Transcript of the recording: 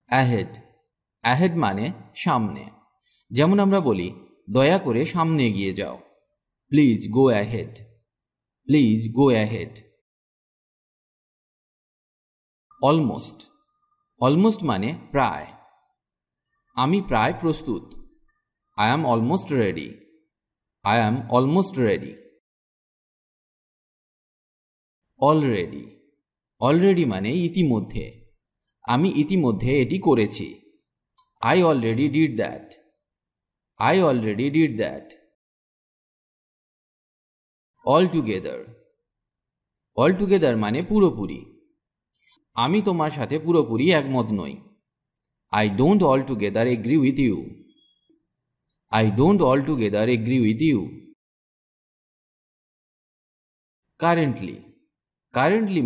Ahead. Ahead মানে সামনে। যেমন আমরা বলি, দয়া করে সামনে এগিয়ে যাও। Please go ahead. Please go ahead. Almost. Almost মানে প্রায়। আমি প্রায় প্রস্তুত। I am almost ready. I am almost ready. Already. Already মানে ইতিমধ্যে। আমি ইতিমধ্যে এটি করেছি। I already did that. I already did that. Altogether. Altogether মানে পুরোপুরি। আমি তোমার সাথে পুরোপুরি একমত নই। I don't altogether agree with you. I don't altogether agree with you. Currently. Currently